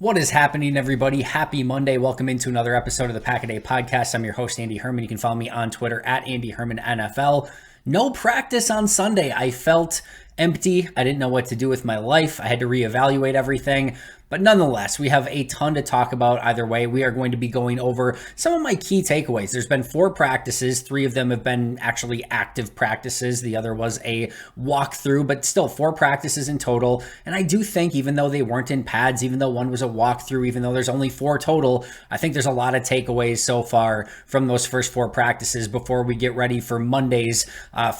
What is happening, everybody? Happy Monday. Welcome into another episode of the Pack a Day podcast. I'm your host, Andy Herman. You can follow me on Twitter at Andy Herman NFL. No practice on Sunday. I felt empty. I didn't know what to do with my life. I had to reevaluate everything. But nonetheless, we have a ton to talk about either way. We are going to be going over some of my key takeaways. There's been 4 practices. 3 of them have been actually active practices. The other was a walkthrough, but still 4 practices in total. And I do think even though they weren't in pads, even though one was a walkthrough, even though there's only 4 total, I think there's a lot of takeaways so far from those first 4 practices before we get ready for Monday's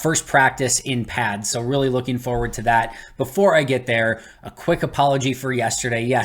first practice in pads. So really looking forward to that. Before I get there, a quick apology for yesterday. Yes,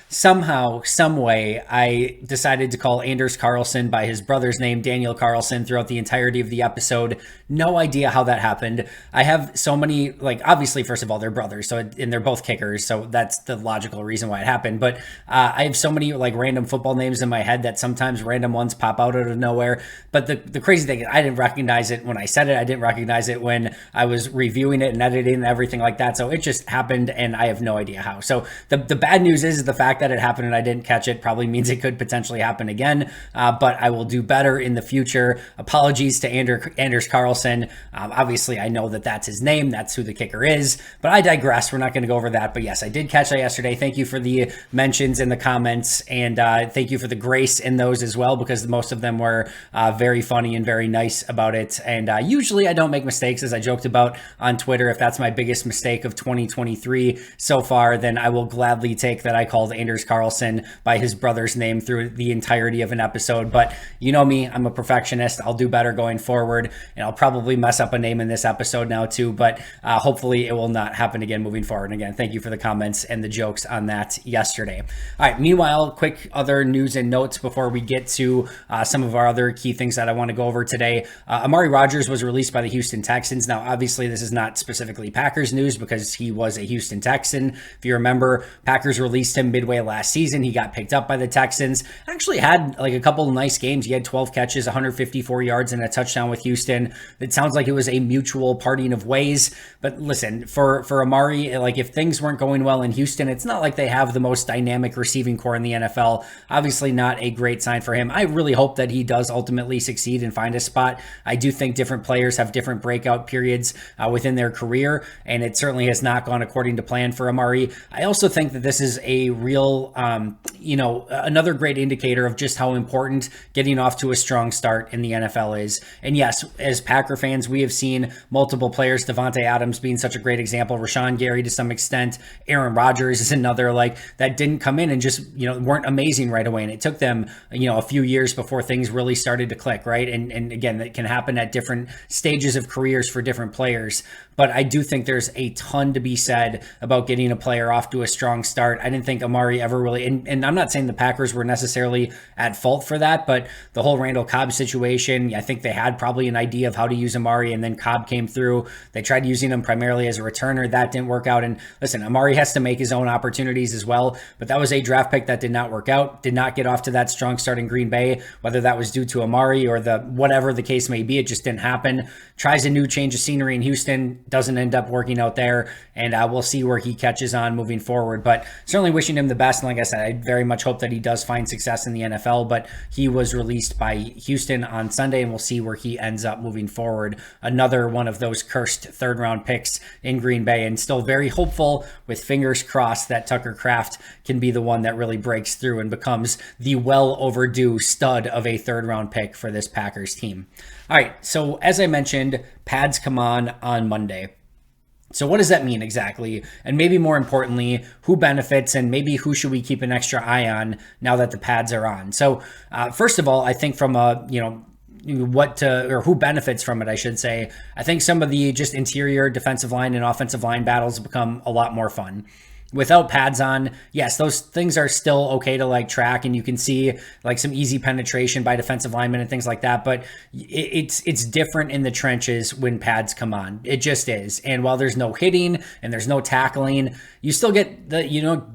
somehow, some way, I decided to call Anders Carlson by his brother's name, Daniel Carlson, throughout the entirety of the episode. No idea how that happened. I have so many, obviously, first of all, they're brothers, and they're both kickers, so that's the logical reason why it happened. But I have so many, random football names in my head that sometimes random ones pop out of nowhere. But the crazy thing is, I didn't recognize it when I said it. I didn't recognize it when I was reviewing it and editing and everything like that. So it just happened, and I have no idea how. So the bad news is the fact that it happened and I didn't catch it probably means it could potentially happen again, but I will do better in the future. Apologies to Anders Carlson. Obviously, I know that that's his name. That's who the kicker is, but I digress. We're not going to go over that. But yes, I did catch that yesterday. Thank you for the mentions in the comments, and thank you for the grace in those as well, because most of them were very funny and very nice about it. And usually I don't make mistakes, as I joked about on Twitter. If that's my biggest mistake of 2023 so far, then I will gladly take that I called Anders Carlson by his brother's name through the entirety of an episode. But you know me, I'm a perfectionist. I'll do better going forward, and I'll probably mess up a name in this episode now too, but hopefully it will not happen again moving forward. And again, thank you for the comments and the jokes on that yesterday. All right, meanwhile, quick other news and notes before we get to some of our other key things that I want to go over today. Amari Rodgers was released by the Houston Texans. Now, obviously, this is not specifically Packers news because he was a Houston Texan. If you remember, Packers released him midway last season. He got picked up by the Texans. Actually had a couple of nice games. He had 12 catches, 154 yards, and a touchdown with Houston. It sounds like it was a mutual parting of ways. But listen, for Amari, if things weren't going well in Houston, it's not like they have the most dynamic receiving core in the NFL. Obviously not a great sign for him. I really hope that he does ultimately succeed and find a spot. I do think different players have different breakout periods within their career, and it certainly has not gone according to plan for Amari. I also think that this is a real, another great indicator of just how important getting off to a strong start in the NFL is. And yes, as Packer fans, we have seen multiple players, Devontae Adams being such a great example, Rashawn Gary to some extent, Aaron Rodgers is another, that didn't come in and just, weren't amazing right away. And it took them, a few years before things really started to click, right? And again, that can happen at different stages of careers for different players. But I do think there's a ton to be said about getting a player off to a strong start. I didn't think Amari ever really, and I'm not saying the Packers were necessarily at fault for that, but the whole Randall Cobb situation, I think they had probably an idea of how to use Amari, and then Cobb came through. They tried using him primarily as a returner. That didn't work out. And listen, Amari has to make his own opportunities as well, but that was a draft pick that did not work out, did not get off to that strong start in Green Bay, whether that was due to Amari or whatever the case may be. It just didn't happen. Tries a new change of scenery in Houston, doesn't end up working out there, and we'll see where he catches on moving forward. But certainly wishing him the best. And like I said, I very much hope that he does find success in the NFL, but he was released by Houston on Sunday, and we'll see where he ends up moving forward. Another one of those cursed third-round picks in Green Bay, and still very hopeful, with fingers crossed, that Tucker Kraft can be the one that really breaks through and becomes the well-overdue stud of a third-round pick for this Packers team. All right, so as I mentioned, pads come on Monday. So what does that mean exactly? And maybe more importantly, who benefits, and maybe who should we keep an extra eye on now that the pads are on? So first of all, I think from who benefits from it, I should say, I think some of the just interior defensive line and offensive line battles become a lot more fun. Without pads on, yes, those things are still okay to track, and you can see some easy penetration by defensive linemen and things like that. But it's different in the trenches when pads come on. It just is. And while there's no hitting and there's no tackling, you still get the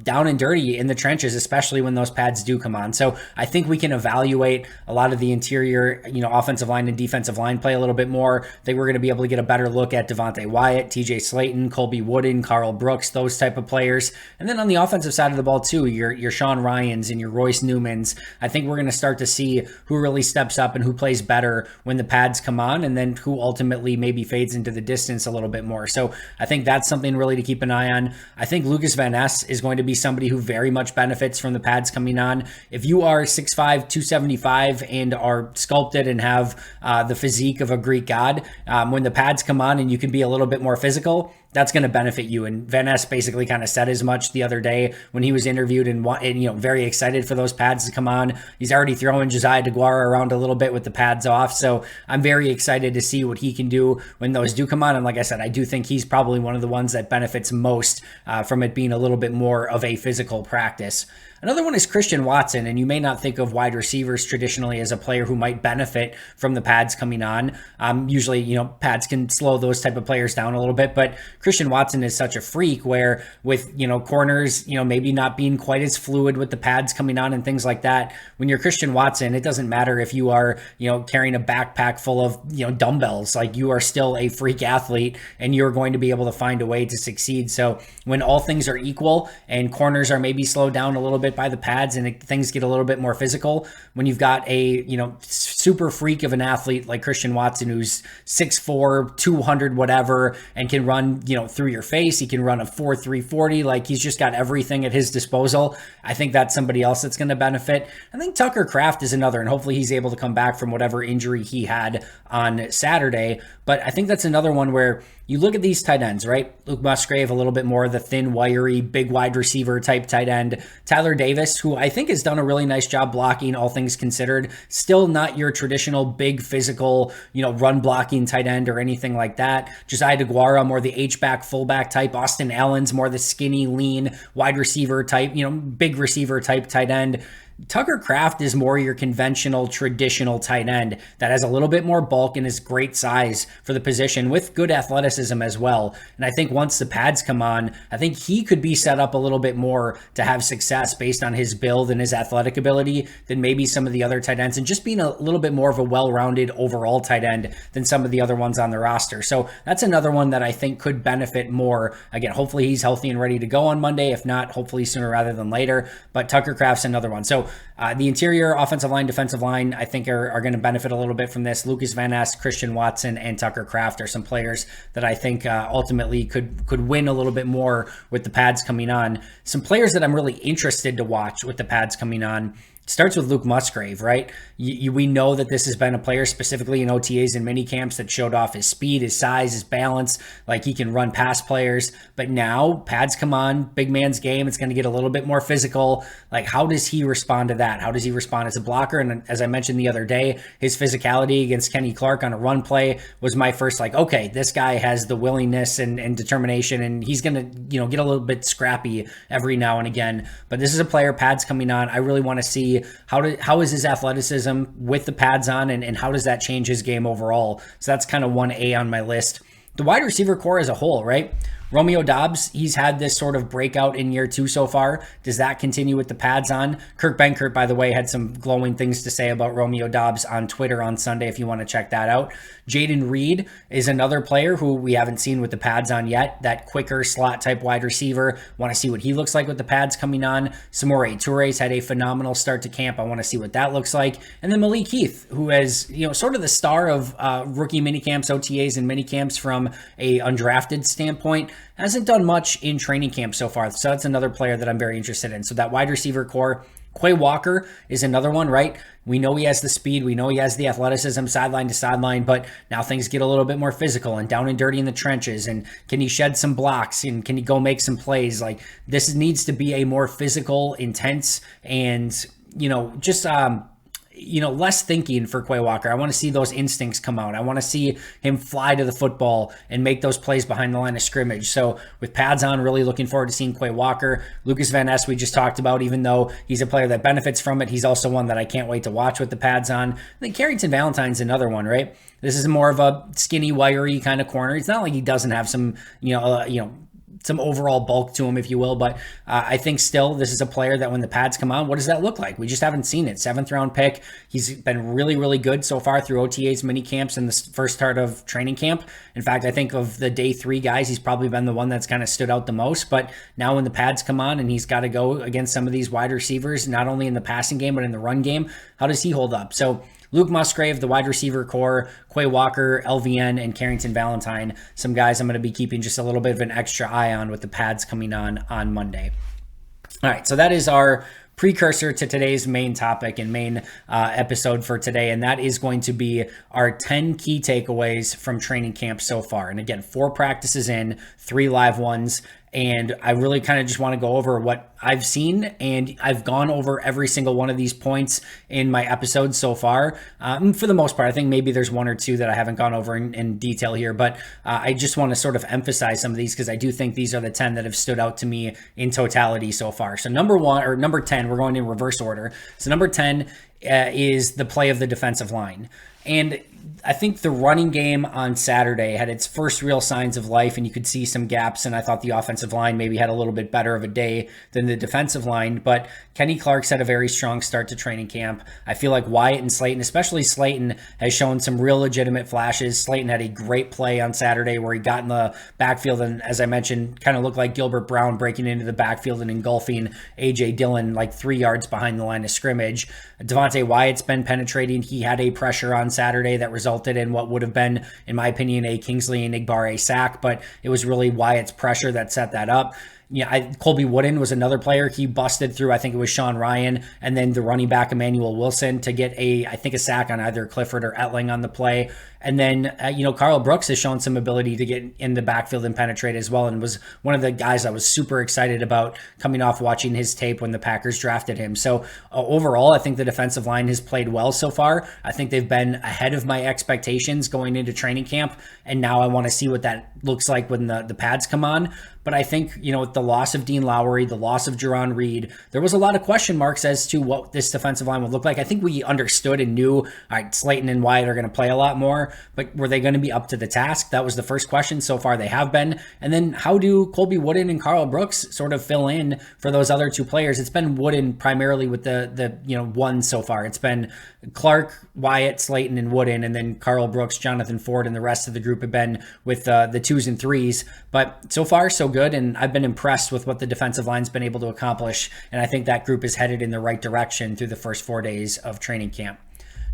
down and dirty in the trenches, especially when those pads do come on. So I think we can evaluate a lot of the interior, offensive line and defensive line play a little bit more. I think we're going to be able to get a better look at Devontae Wyatt, TJ Slayton, Colby Wooden, Carl Brooks, those type of players. players. And then on the offensive side of the ball too, your Sean Ryans and your Royce Newmans. I think we're going to start to see who really steps up and who plays better when the pads come on, and then who ultimately maybe fades into the distance a little bit more. So I think that's something really to keep an eye on. I think Lucas Van Ness is going to be somebody who very much benefits from the pads coming on. If you are 6'5", 275 and are sculpted and have the physique of a Greek god, when the pads come on and you can be a little bit more physical, that's going to benefit you. And Van Ness basically kind of said as much the other day when he was interviewed and very excited for those pads to come on. He's already throwing Josiah DeGuara around a little bit with the pads off. So I'm very excited to see what he can do when those do come on. And like I said, I do think he's probably one of the ones that benefits most from it being a little bit more of a physical practice. Another one is Christian Watson, and you may not think of wide receivers traditionally as a player who might benefit from the pads coming on. Usually, pads can slow those type of players down a little bit, but Christian Watson is such a freak where with, corners, maybe not being quite as fluid with the pads coming on and things like that. When you're Christian Watson, it doesn't matter if you are, carrying a backpack full of, dumbbells, like you are still a freak athlete and you're going to be able to find a way to succeed. So when all things are equal and corners are maybe slowed down a little bit by the pads and things get a little bit more physical, when you've got a super freak of an athlete like Christian Watson who's 6'4", 200 whatever, and can run through your face, he can run a 4.3 40, like he's just got everything at his disposal. I think that's somebody else that's going to benefit. I think Tucker Kraft is another, and hopefully he's able to come back from whatever injury he had on Saturday. But I think that's another one where you look at these tight ends, right? Luke Musgrave, a little bit more of the thin, wiry, big wide receiver type tight end. Tyler Davis, who I think has done a really nice job blocking, all things considered. Still not your traditional big physical, run blocking tight end or anything like that. Josiah DeGuara, more the H-back, fullback type. Austin Allen's more the skinny, lean, wide receiver type, big receiver type tight end. Tucker Kraft is more your conventional, traditional tight end that has a little bit more bulk and is great size for the position with good athleticism as well. And I think once the pads come on, I think he could be set up a little bit more to have success based on his build and his athletic ability than maybe some of the other tight ends, and just being a little bit more of a well-rounded overall tight end than some of the other ones on the roster. So that's another one that I think could benefit more. Again, hopefully he's healthy and ready to go on Monday. If not, hopefully sooner rather than later. But Tucker Kraft's another one. So the interior, offensive line, defensive line, I think are going to benefit a little bit from this. Lucas Van Ness, Christian Watson, and Tucker Kraft are some players that I think ultimately could win a little bit more with the pads coming on. Some players that I'm really interested to watch with the pads coming on. Starts with Luke Musgrave, right? We know that this has been a player specifically in OTAs and mini camps that showed off his speed, his size, his balance, like he can run past players. But now pads come on, big man's game. It's going to get a little bit more physical. Like, how does he respond to that? How does he respond as a blocker? And as I mentioned the other day, his physicality against Kenny Clark on a run play was my first, okay, this guy has the willingness and determination, and he's going to, get a little bit scrappy every now and again. But this is a player, pads coming on. I really want to see how is his athleticism with the pads on, and how does that change his game overall. So that's kind of 1A on my list. The wide receiver core as a whole, right? Romeo Doubs, he's had this sort of breakout in year 2 so far. Does that continue with the pads on? Kirk Benkert, by the way, had some glowing things to say about Romeo Doubs on Twitter on Sunday if you want to check that out. Jaden Reed is another player who we haven't seen with the pads on yet. That quicker slot type wide receiver. Want to see what he looks like with the pads coming on. Samori Toure's had a phenomenal start to camp. I want to see what that looks like. And then Malik Heath, who is sort of the star of rookie minicamps, OTAs, and minicamps from a undrafted standpoint. Hasn't done much in training camp so far. So that's another player that I'm very interested in. So that wide receiver core. Quay Walker is another one, right? We know he has the speed. We know he has the athleticism sideline to sideline, but now things get a little bit more physical and down and dirty in the trenches. And can he shed some blocks, and can he go make some plays? Like, this needs to be a more physical, intense, and, just, less thinking for Quay Walker. I want to see those instincts come out. I want to see him fly to the football and make those plays behind the line of scrimmage. So with pads on, really looking forward to seeing Quay Walker. Lucas Van Ness, we just talked about, even though he's a player that benefits from it, he's also one that I can't wait to watch with the pads on. I think Carrington Valentine's another one, right? This is more of a skinny, wiry kind of corner. It's not like he doesn't have some, some overall bulk to him, if you will. But I think still this is a player that when the pads come on, what does that look like? We just haven't seen it. 7th round pick. He's been really, really good so far through OTAs, mini camps, and the first start of training camp. In fact, I think of the day 3 guys, he's probably been the one that's kind of stood out the most. But now when the pads come on and he's got to go against some of these wide receivers, not only in the passing game, but in the run game, how does he hold up? So Luke Musgrave, the wide receiver core, Quay Walker, LVN, and Carrington Valentine, some guys I'm going to be keeping just a little bit of an extra eye on with the pads coming on Monday. All right, so that is our precursor to today's main topic and main episode for today, and that is going to be our 10 key takeaways from training camp so far. And again, 4 practices in, 3 live ones, and I really kind of just want to go over what I've seen, and I've gone over every single one of these points in my episodes so far. For the most part, I think maybe there's 1 or 2 that I haven't gone over in detail here, but I just want to sort of emphasize some of these because I do think these are the 10 that have stood out to me in totality so far. So number 10, we're going in reverse order. So number 10 is the play of the defensive line. And I think the running game on Saturday had its first real signs of life, and you could see some gaps, and I thought the offensive line maybe had a little bit better of a day than the defensive line, but Kenny Clark's had a very strong start to training camp. I feel like Wyatt and Slayton, especially Slayton, has shown some real legitimate flashes. Slayton had a great play on Saturday where he got in the backfield and, as I mentioned, kind of looked like Gilbert Brown breaking into the backfield and engulfing A.J. Dillon like 3 yards behind the line of scrimmage. Devontae Wyatt's been penetrating. He had a pressure on Saturday that resulted in what would have been, in my opinion, a Kingsley Enagbare sack, but it was really Wyatt's pressure that set that up. Colby Wooden was another player. He busted through, I think it was Sean Ryan, and then the running back Emmanuel Wilson to get I think a sack on either Clifford or Etling on the play. And then, Carl Brooks has shown some ability to get in the backfield and penetrate as well, and was one of the guys I was super excited about coming off watching his tape when the Packers drafted him. So overall, I think the defensive line has played well so far. I think they've been ahead of my expectations going into training camp, and now I want to see what that looks like when the pads come on. But I think, with the loss of Dean Lowry, the loss of Jerron Reed, there was a lot of question marks as to what this defensive line would look like. I think we understood and knew, all right, Slayton and Wyatt are going to play a lot more, but were they going to be up to the task? That was the first question. So far, they have been. And then how do Colby Wooden and Carl Brooks sort of fill in for those other 2 players? It's been Wooden primarily with the one so far. It's been Clark, Wyatt, Slayton, and Wooden, and then Carl Brooks, Jonathan Ford, and the rest of the group have been with the 2s and 3s. But so far, so good, and I've been impressed with what the defensive line's been able to accomplish, and I think that group is headed in the right direction through the first 4 days of training camp.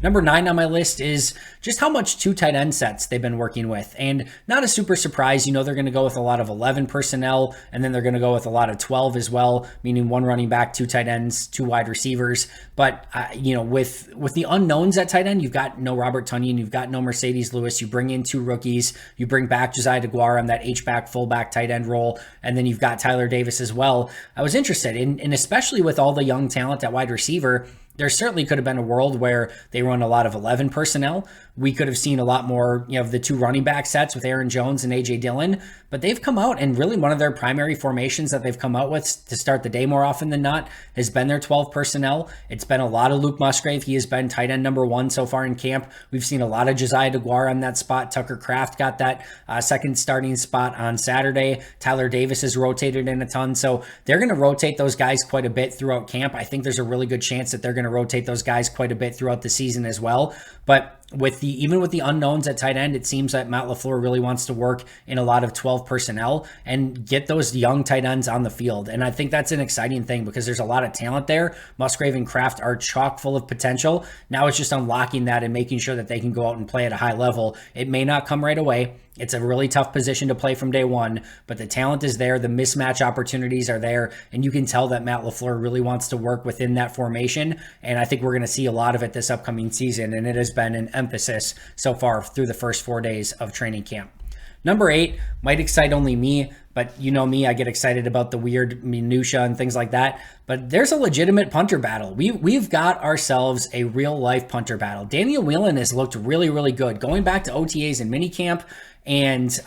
Number 9 on my list is just how much 2 tight end sets they've been working with. And not a super surprise, they're going to go with a lot of 11 personnel, and then they're going to go with a lot of 12 as well, meaning 1 running back, 2 tight ends, 2 wide receivers. But, with the unknowns at tight end, you've got no Robert Tonyan, you've got no Mercedes Lewis, you bring in 2 rookies, you bring back Josiah DeGuara on that H-back, fullback tight end role, and then you've got Tyler Davis as well. I was interested in especially with all the young talent at wide receiver, there certainly could have been a world where they run a lot of 11 personnel. We could have seen a lot more, of the 2 running back sets with Aaron Jones and A.J. Dillon, but they've come out and really one of their primary formations that they've come out with to start the day more often than not has been their 12 personnel. It's been a lot of Luke Musgrave. He has been tight end number 1 so far in camp. We've seen a lot of Josiah DeGuara on that spot. Tucker Kraft got that second starting spot on Saturday. Tyler Davis has rotated in a ton, so they're going to rotate those guys quite a bit throughout camp. I think there's a really good chance that they're going to rotate those guys quite a bit throughout the season as well. But even with the unknowns at tight end, it seems that Matt LaFleur really wants to work in a lot of 12 personnel and get those young tight ends on the field. And I think that's an exciting thing because there's a lot of talent there. Musgrave and Kraft are chock full of potential. Now it's just unlocking that and making sure that they can go out and play at a high level. It may not come right away. It's a really tough position to play from day one, but the talent is there. The mismatch opportunities are there, and you can tell that Matt LaFleur really wants to work within that formation, and I think we're going to see a lot of it this upcoming season, and it has been an emphasis so far through the first 4 days of training camp. Number 8 might excite only me, but you know me, I get excited about the weird minutia and things like that. But there's a legitimate punter battle. We've got ourselves a real life punter battle. Daniel Whelan has looked really, really good. Going back to OTAs and minicamp, and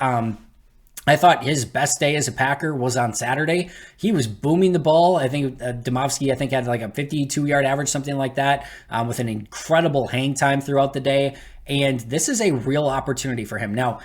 I thought his best day as a Packer was on Saturday. He was booming the ball. I think Domovsky, had like a 52-yard average, something like that, with an incredible hang time throughout the day. And this is a real opportunity for him. Now,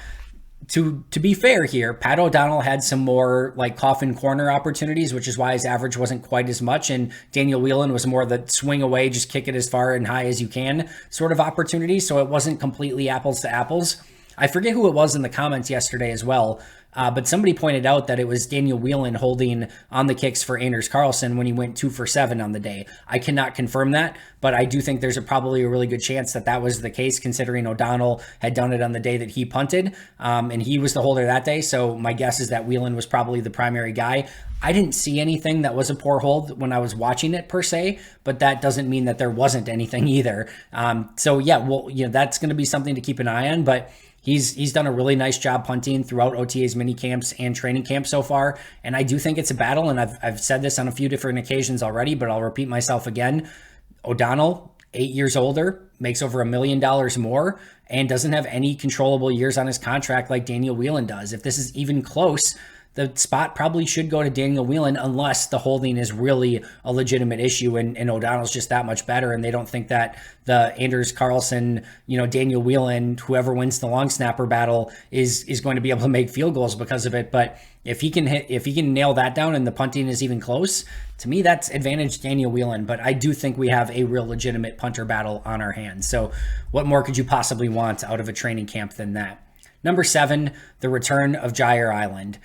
to be fair here, Pat O'Donnell had some more like coffin corner opportunities, which is why his average wasn't quite as much. And Daniel Whelan was more the swing away, just kick it as far and high as you can sort of opportunity. So it wasn't completely apples to apples. I forget who it was in the comments yesterday as well. But somebody pointed out that it was Daniel Whelan holding on the kicks for Anders Carlson when he went 2 for 7 on the day. I cannot confirm that, but I do think there's probably a really good chance that that was the case, considering O'Donnell had done it on the day that he punted, and he was the holder that day. So my guess is that Whelan was probably the primary guy. I didn't see anything that was a poor hold when I was watching it per se, but that doesn't mean that there wasn't anything either. So yeah, well, that's going to be something to keep an eye on, but He's done a really nice job punting throughout OTA's mini camps and training camps so far. And I do think it's a battle. And I've said this on a few different occasions already, but I'll repeat myself again. O'Donnell, 8 years older, makes over $1 million more, and doesn't have any controllable years on his contract like Daniel Whelan does. If this is even close, the spot probably should go to Daniel Whelan unless the holding is really a legitimate issue and O'Donnell's just that much better and they don't think that the Anders Carlson, Daniel Whelan, whoever wins the long snapper battle is going to be able to make field goals because of it. But if he can nail that down and the punting is even close, to me that's advantage Daniel Whelan. But I do think we have a real legitimate punter battle on our hands. So what more could you possibly want out of a training camp than that? Number 7, the return of Jair Island.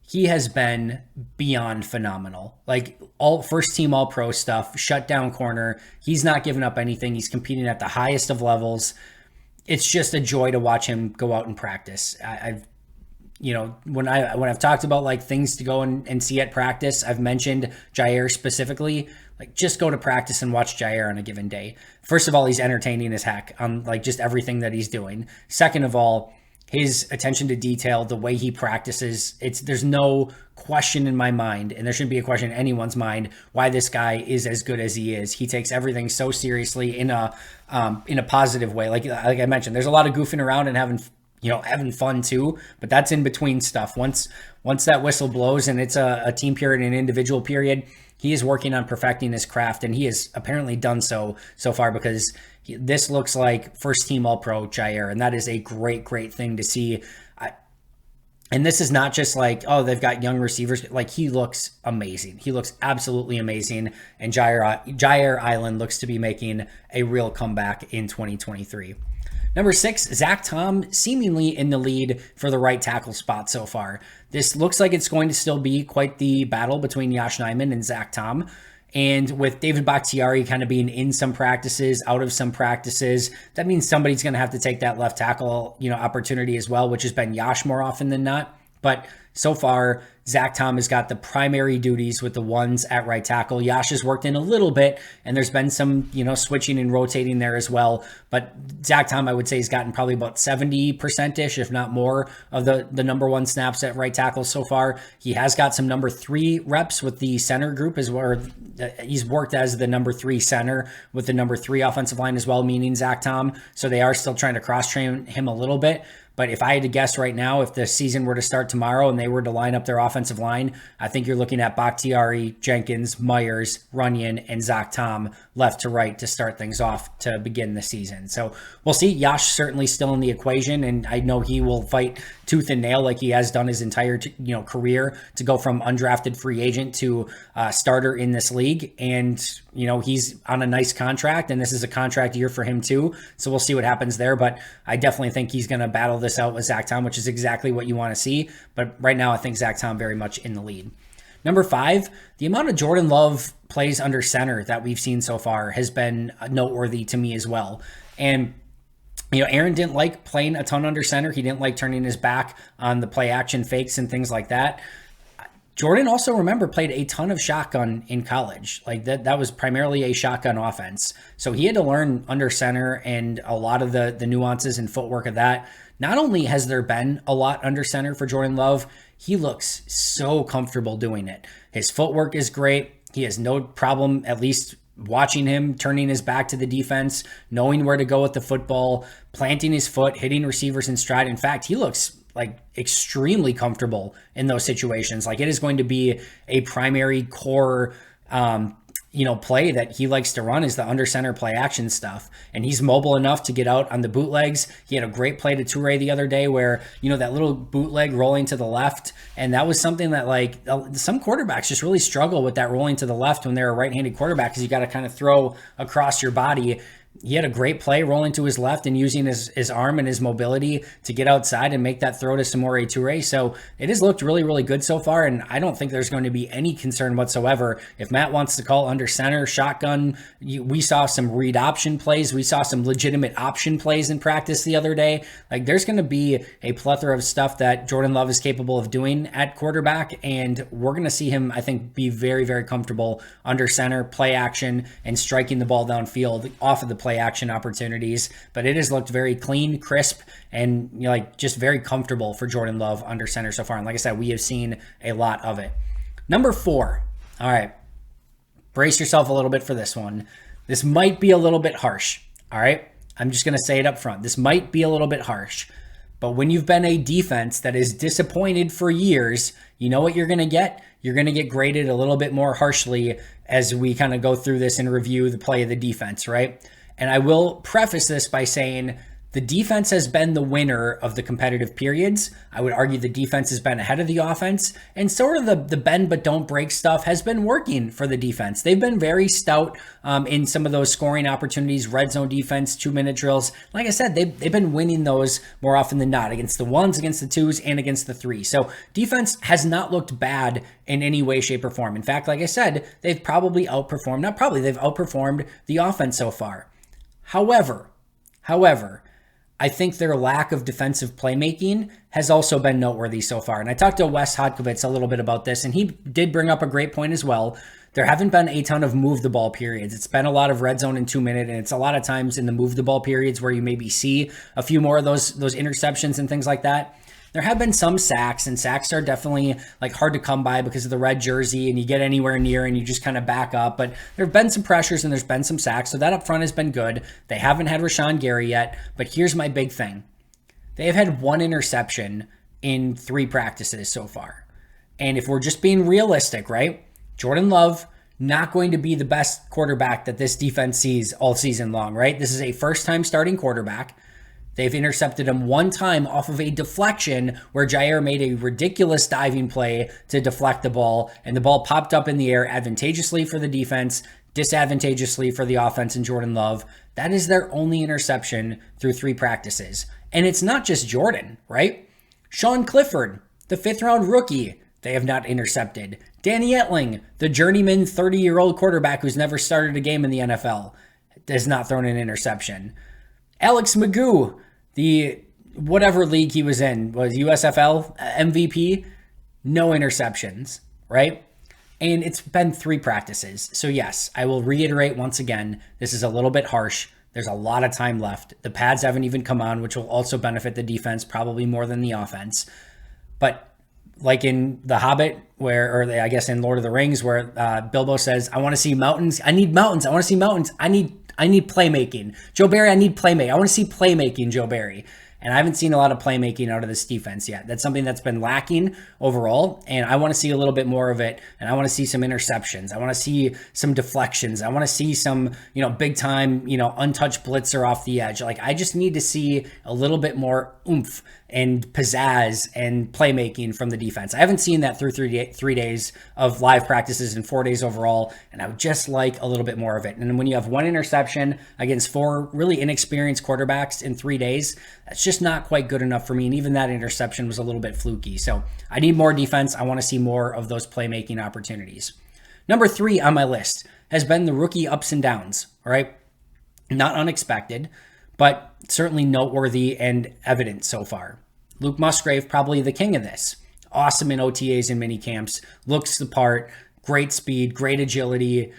He has been beyond phenomenal. Like all first team all pro stuff, shutdown corner. He's not giving up anything. He's competing at the highest of levels. It's just a joy to watch him go out and practice. When I've talked about like things to go and see at practice, I've mentioned Jair specifically. Like just go to practice and watch Jair on a given day. First of all, he's entertaining as heck on like just everything that he's doing. Second of all, his attention to detail, the way he practices, there's no question in my mind, and there shouldn't be a question in anyone's mind, why this guy is as good as he is. He takes everything so seriously in a positive way. Like I mentioned, there's a lot of goofing around and having fun too, but that's in between stuff. Once that whistle blows and it's a team period and an individual period, he is working on perfecting his craft, and he has apparently done so far because this looks like first team All-Pro Jair, and that is a great thing to see. And this is not just like, oh, they've got young receivers. Like he looks amazing. He looks absolutely amazing, and Jair Island looks to be making a real comeback in 2023. Number 6, Zach Tom seemingly in the lead for the right tackle spot so far. This looks like it's going to still be quite the battle between Yosh Nijman and Zach Tom. And with David Bakhtiari kind of being in some practices, out of some practices, that means somebody's going to have to take that left tackle, opportunity as well, which has been Yosh more often than not. But so far, Zach Tom has got the primary duties with the ones at right tackle. Yosh has worked in a little bit, and there's been some, switching and rotating there as well. But Zach Tom, I would say, has gotten probably about 70%-ish, if not more, of the number 1 snaps at right tackle so far. He has got some number 3 reps with the center group as well. He's worked as the number 3 center with the number 3 offensive line as well, meaning Zach Tom. So they are still trying to cross-train him a little bit. But if I had to guess right now, if the season were to start tomorrow and they were to line up their offensive line, I think you're looking at Bakhtiari, Jenkins, Myers, Runyon, and Zach Tom left to right to start things off to begin the season. So we'll see. Yosh certainly still in the equation, and I know he will fight tooth and nail like he has done his entire career to go from undrafted free agent to starter in this league. And he's on a nice contract, and this is a contract year for him too. So we'll see what happens there. But I definitely think he's going to battle this out with Zach Tom, which is exactly what you want to see. But right now, I think Zach Tom very much in the lead. Number 5, the amount of Jordan Love plays under center that we've seen so far has been noteworthy to me as well. And Aaron didn't like playing a ton under center. He didn't like turning his back on the play action fakes and things like that. Jordan also, remember, played a ton of shotgun in college. Like that was primarily a shotgun offense. So he had to learn under center and a lot of the nuances and footwork of that. Not only has there been a lot under center for Jordan Love, he looks so comfortable doing it. His footwork is great. He has no problem, at least watching him, turning his back to the defense, knowing where to go with the football, planting his foot, hitting receivers in stride. In fact, he looks like extremely comfortable in those situations. Like it is going to be a primary core play that he likes to run is the under center play action stuff. And he's mobile enough to get out on the bootlegs. He had a great play to Toure the other day where, that little bootleg rolling to the left. And that was something that some quarterbacks just really struggle with, that rolling to the left when they're a right-handed quarterback, because you got to kind of throw across your body. He had a great play rolling to his left and using his arm and his mobility to get outside and make that throw to Amari Rodgers. So it has looked really, really good so far, and I don't think there's going to be any concern whatsoever. If Matt wants to call under center, shotgun, we saw some read option plays. We saw some legitimate option plays in practice the other day. There's going to be a plethora of stuff that Jordan Love is capable of doing at quarterback, and we're going to see him, I think, be very, very comfortable under center, play action, and striking the ball downfield off of the play action opportunities. But it has looked very clean, crisp, and just very comfortable for Jordan Love under center so far. And like I said, we have seen a lot of it. Number 4. All right. Brace yourself a little bit for this one. This might be a little bit harsh. All right. I'm just going to say it up front. This might be a little bit harsh. But when you've been a defense that is disappointed for years, you know what you're going to get? You're going to get graded a little bit more harshly as we kind of go through this and review the play of the defense, right? And I will preface this by saying the defense has been the winner of the competitive periods. I would argue the defense has been ahead of the offense, and sort of the bend but don't break stuff has been working for the defense. They've been very stout in some of those scoring opportunities, red zone defense, 2-minute drills. Like I said, they've been winning those more often than not, against the 1s, against the 2s, and against the 3s. So defense has not looked bad in any way, shape, or form. In fact, like I said, they've probably outperformed, they've outperformed the offense so far. However, I think their lack of defensive playmaking has also been noteworthy so far. And I talked to Wes Hodkiewicz a little bit about this, and he did bring up a great point as well. There haven't been a ton of move the ball periods. It's been a lot of red zone and 2-minute, and it's a lot of times in the move the ball periods where you maybe see a few more of those interceptions and things like that. There have been some sacks, and sacks are definitely hard to come by because of the red jersey, and you get anywhere near and you just kind of back up. But there have been some pressures and there's been some sacks, so that up front has been good. They haven't had Rashawn Gary yet, but here's my big thing. They have had 1 interception in 3 practices so far. And if we're just being realistic, right? Jordan Love, not going to be the best quarterback that this defense sees all season long, right? This is a first-time starting quarterback. They've intercepted him 1 time off of a deflection where Jair made a ridiculous diving play to deflect the ball, and the ball popped up in the air advantageously for the defense, disadvantageously for the offense and Jordan Love. That is their only interception through 3 practices. And it's not just Jordan, right? Sean Clifford, the 5th-round rookie, they have not intercepted. Danny Etling, the journeyman 30-year-old quarterback who's never started a game in the NFL, has not thrown an interception. Alex Magoo, the whatever league he was in, was USFL MVP, no interceptions, right? And it's been 3 practices. So yes, I will reiterate once again, this is a little bit harsh. There's a lot of time left. The pads haven't even come on, which will also benefit the defense probably more than the offense. But like in The Hobbit, I guess in Lord of the Rings, where Bilbo says, I want to see mountains. I need mountains. I want to see mountains. I need playmaking. Joe Barry, I need playmaking. I want to see playmaking, Joe Barry. And I haven't seen a lot of playmaking out of this defense yet. That's something that's been lacking overall, and I want to see a little bit more of it, and I want to see some interceptions. I want to see some deflections. I want to see some, big time, untouched blitzer off the edge. I just need to see a little bit more oomph and pizzazz and playmaking from the defense. I haven't seen that through 3 days of live practices and 4 days overall, and I would just like a little bit more of it. And when you have 1 interception against 4 really inexperienced quarterbacks in 3 days, that's just not quite good enough for me. And even that interception was a little bit fluky. So I need more defense. I want to see more of those playmaking opportunities. Number 3 on my list has been the rookie ups and downs, all right? Not unexpected, but certainly noteworthy and evident so far. Luke Musgrave, probably the king of this. Awesome in OTAs and mini camps, looks the part, great speed, great agility.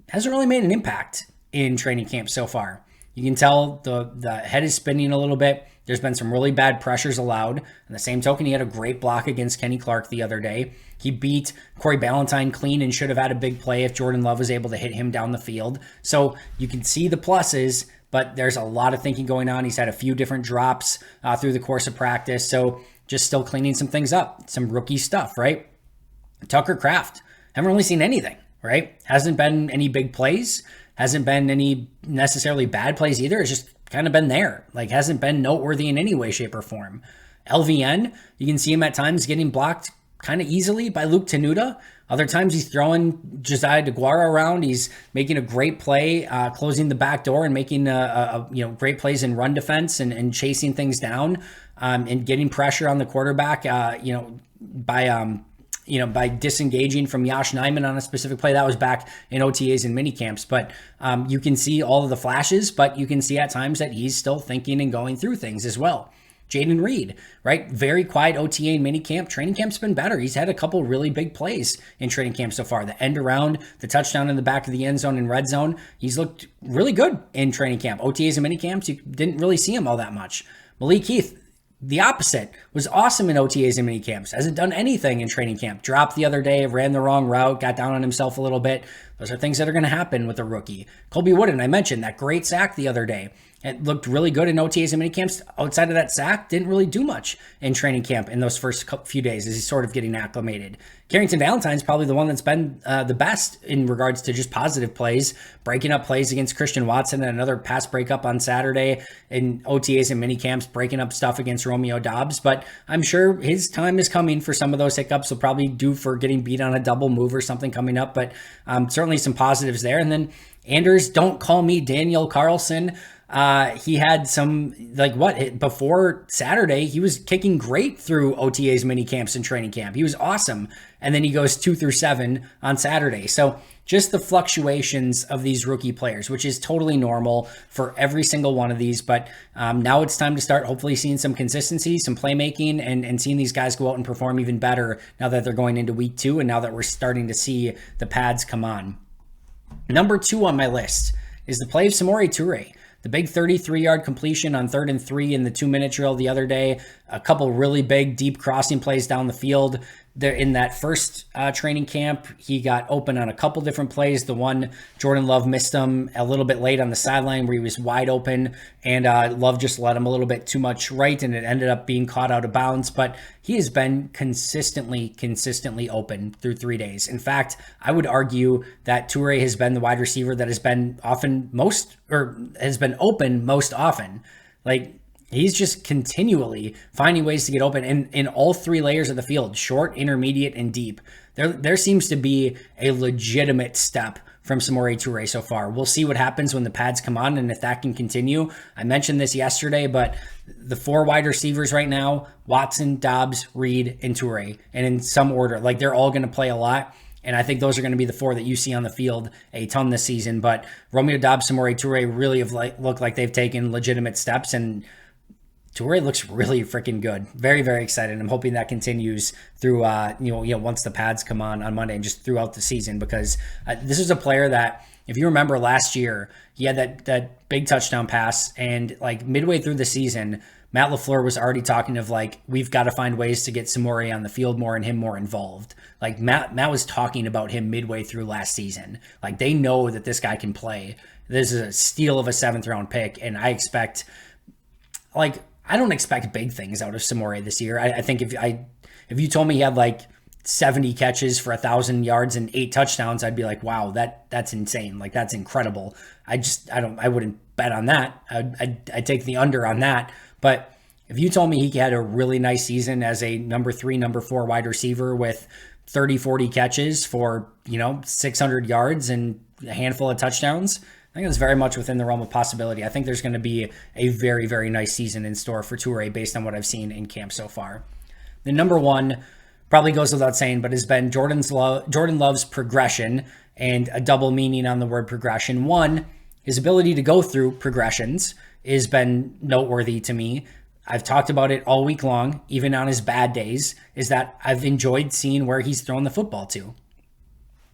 Hasn't really made an impact in training camp so far. You can tell the head is spinning a little bit. There's been some really bad pressures allowed. On the same token, he had a great block against Kenny Clark the other day. He beat Corey Ballantyne clean and should have had a big play if Jordan Love was able to hit him down the field. So you can see the pluses, but there's a lot of thinking going on. He's had a few different drops through the course of practice. So just still cleaning some things up, some rookie stuff, right? Tucker Kraft, haven't really seen anything, right? Hasn't been any big plays, hasn't been any necessarily bad plays either. It's just kind of been there. Like, hasn't been noteworthy in any way, shape, or form. LVN, you can see him at times getting blocked kind of easily by Luke Tenuta. Other times he's throwing Josiah DeGuara around. He's making a great play, closing the back door and making great plays in run defense and chasing things down and getting pressure on the quarterback. By disengaging from Yosh Nijman on a specific play. That was back in OTAs and mini camps. But you can see all of the flashes, but you can see at times that he's still thinking and going through things as well. Jaden Reed, right? Very quiet OTA and mini camp. Training camp's been better. He's had a couple really big plays in training camp so far. The end around, the touchdown in the back of the end zone and red zone. He's looked really good in training camp. OTAs and mini camps, you didn't really see him all that much. Malik Heath, the opposite, was awesome in OTAs and mini camps. Hasn't done anything in training camp. Dropped the other day, ran the wrong route, got down on himself a little bit. Those are things that are going to happen with a rookie. Colby Wooden, I mentioned that great sack the other day. It looked really good in OTAs and minicamps. Outside of that sack, didn't really do much in training camp in those first few days as he's sort of getting acclimated. Carrington Valentine's probably the one that's been the best in regards to just positive plays, breaking up plays against Christian Watson and another pass breakup on Saturday in OTAs and minicamps, breaking up stuff against Romeo Dobbs. But I'm sure his time is coming for some of those hiccups. He'll probably due for getting beat on a double move or something coming up, but certainly some positives there. And then Anders, don't call me Daniel Carlson. He had some, before Saturday, he was kicking great through OTAs, mini camps, and training camp. He was awesome. And then he goes 2 through 7 on Saturday. So just the fluctuations of these rookie players, which is totally normal for every single one of these. But now it's time to start hopefully seeing some consistency, some playmaking, and seeing these guys go out and perform even better now that they're going into week 2 and now that we're starting to see the pads come on. Number 2 on my list is the play of Samori Toure. The big 33-yard completion on 3rd and 3 in the 2-minute drill the other day. A couple really big, deep crossing plays down the field. There in that first training camp, he got open on a couple different plays. The one, Jordan Love missed him a little bit late on the sideline where he was wide open, and Love just let him a little bit too much right, and it ended up being caught out of bounds. But he has been consistently open through 3 days. In fact, I would argue that Toure has been the wide receiver that has been open most often. Like, he's just continually finding ways to get open in all 3 layers of the field, short, intermediate, and deep. There seems to be a legitimate step from Samori Toure so far. We'll see what happens when the pads come on and if that can continue. I mentioned this yesterday, but the 4 wide receivers right now, Watson, Dobbs, Reed, and Toure, and in some order, like they're all going to play a lot. And I think those are going to be the 4 that you see on the field a ton this season. But Romeo Dobbs, Samori Toure really have looked like they've taken legitimate steps, and Toure looks really freaking good. Very, very excited. I'm hoping that continues through, once the pads come on Monday and just throughout the season, because this is a player that, if you remember last year, he had that big touchdown pass, and like midway through the season, Matt LaFleur was already talking of like, we've got to find ways to get Samori on the field more and him more involved. Like Matt was talking about him midway through last season. Like, they know that this guy can play. This is a steal of a 7th round pick, and I don't expect big things out of Samori this year. I think if you told me he had like 70 catches for 1,000 yards and 8 touchdowns, I'd be like, wow, that's insane. Like, that's incredible. I wouldn't bet on that. I'd take the under on that. But if you told me he had a really nice season as a number 3, number 4 wide receiver with 30, 40 catches for, 600 yards and a handful of touchdowns, I think that's very much within the realm of possibility. I think there's going to be a very, very nice season in store for Toure based on what I've seen in camp so far. The number 1 probably goes without saying, but has been Jordan Love's progression, and a double meaning on the word progression. 1, his ability to go through progressions has been noteworthy to me. I've talked about it all week long, even on his bad days, is that I've enjoyed seeing where he's thrown the football to.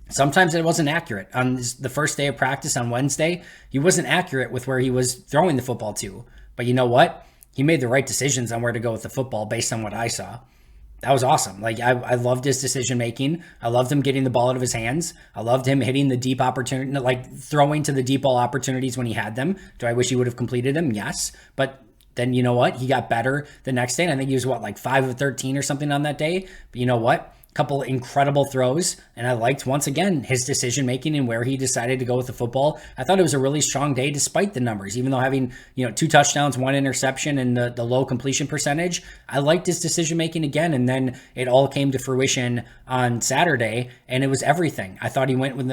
Sometimes it wasn't accurate. On the first day of practice on Wednesday, he wasn't accurate with where he was throwing the football to. But you know what? He made the right decisions on where to go with the football based on what I saw. That was awesome. Like, I loved his decision making. I loved him getting the ball out of his hands. I loved him hitting the deep opportunity, like throwing to the deep ball opportunities when he had them. Do I wish he would have completed them? Yes. But then you know what? He got better the next day. And I think he was 5 of 13 or something on that day. But you know what? couple incredible throws, and I liked once again his decision making and where he decided to go with the football. I thought it was a really strong day despite the numbers, even though having 2 touchdowns, 1 interception, and the low completion percentage. I liked his decision making again, and then it all came to fruition on Saturday, and it was everything. I thought he went with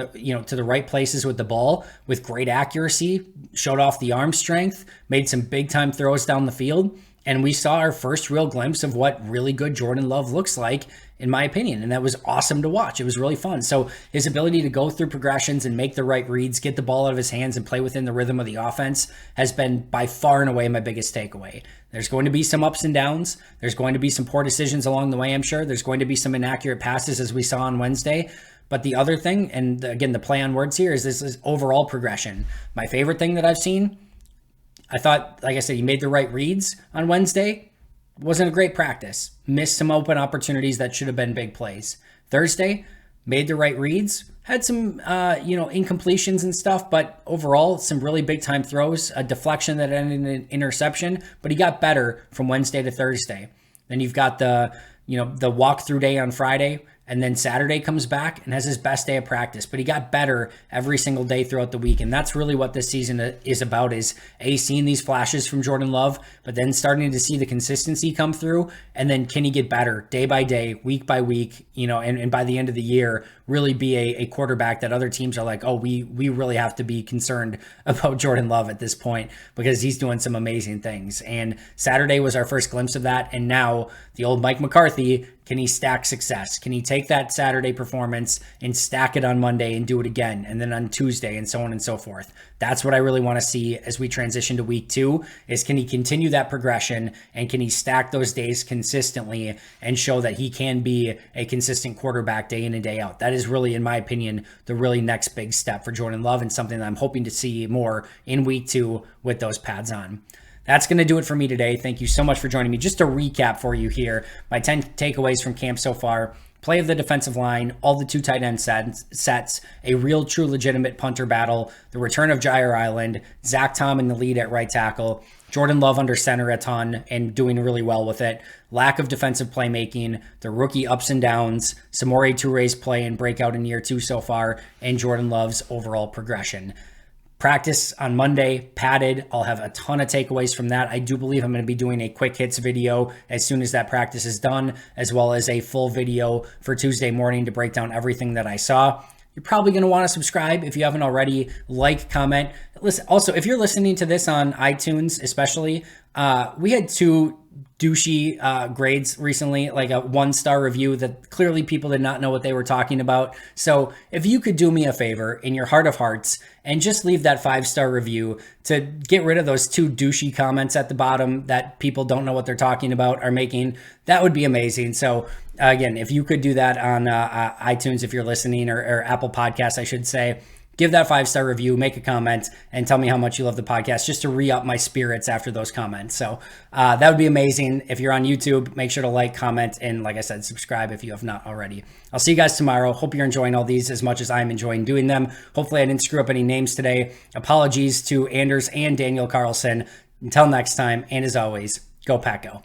to the right places with the ball with great accuracy, showed off the arm strength, made some big time throws down the field. And we saw our first real glimpse of what really good Jordan Love looks like, in my opinion. And that was awesome to watch. It was really fun. So his ability to go through progressions and make the right reads, get the ball out of his hands and play within the rhythm of the offense has been by far and away my biggest takeaway. There's going to be some ups and downs. There's going to be some poor decisions along the way, I'm sure. There's going to be some inaccurate passes as we saw on Wednesday. But the other thing, and again, the play on words here, is this is overall progression. My favorite thing that I've seen, I thought, like I said, he made the right reads on Wednesday. Wasn't a great practice. Missed some open opportunities that should have been big plays. Thursday, made the right reads. Had some, incompletions and stuff, but overall, some really big time throws. A deflection that ended in an interception, but he got better from Wednesday to Thursday. Then you've got the walkthrough day on Friday. And then Saturday comes back and has his best day of practice. But he got better every single day throughout the week. And that's really what this season is about, is seeing these flashes from Jordan Love, but then starting to see the consistency come through. And then can he get better day by day, week by week, and by the end of the year, really be a quarterback that other teams are like, oh, we really have to be concerned about Jordan Love at this point because he's doing some amazing things. And Saturday was our first glimpse of that. And now the old Mike McCarthy, can he stack success? Can he take that Saturday performance and stack it on Monday and do it again? And then on Tuesday and so on and so forth. That's what I really want to see as we transition to week 2 is can he continue that progression and can he stack those days consistently and show that he can be a consistent quarterback day in and day out. That is really, in my opinion, the really next big step for Jordan Love and something that I'm hoping to see more in week 2 with those pads on. That's going to do it for me today. Thank you so much for joining me. Just to recap for you here, my 10 takeaways from camp so far. Play of the defensive line, all the 2 tight end sets, a real, true, legitimate punter battle, the return of Jair Island, Zach Tom in the lead at right tackle, Jordan Love under center a ton and doing really well with it, lack of defensive playmaking, the rookie ups and downs, Samori Touré's play and breakout in year 2 so far, and Jordan Love's overall progression. Practice on Monday, padded. I'll have a ton of takeaways from that. I do believe I'm going to be doing a quick hits video as soon as that practice is done, as well as a full video for Tuesday morning to break down everything that I saw. You're probably going to want to subscribe if you haven't already. Like, comment. Listen. Also, if you're listening to this on iTunes, especially, we had 2 douchey grades recently, like a 1-star review that clearly people did not know what they were talking about. So if you could do me a favor in your heart of hearts and just leave that 5-star review to get rid of those 2 douchey comments at the bottom that people don't know what they're talking about are making, that would be amazing. So again, if you could do that on iTunes, if you're listening, or Apple Podcasts, I should say, give that 5-star review, make a comment, and tell me how much you love the podcast just to re-up my spirits after those comments. So that would be amazing. If you're on YouTube, make sure to like, comment, and like I said, subscribe if you have not already. I'll see you guys tomorrow. Hope you're enjoying all these as much as I'm enjoying doing them. Hopefully I didn't screw up any names today. Apologies to Anders and Daniel Carlson. Until next time, and as always, go Pack Go.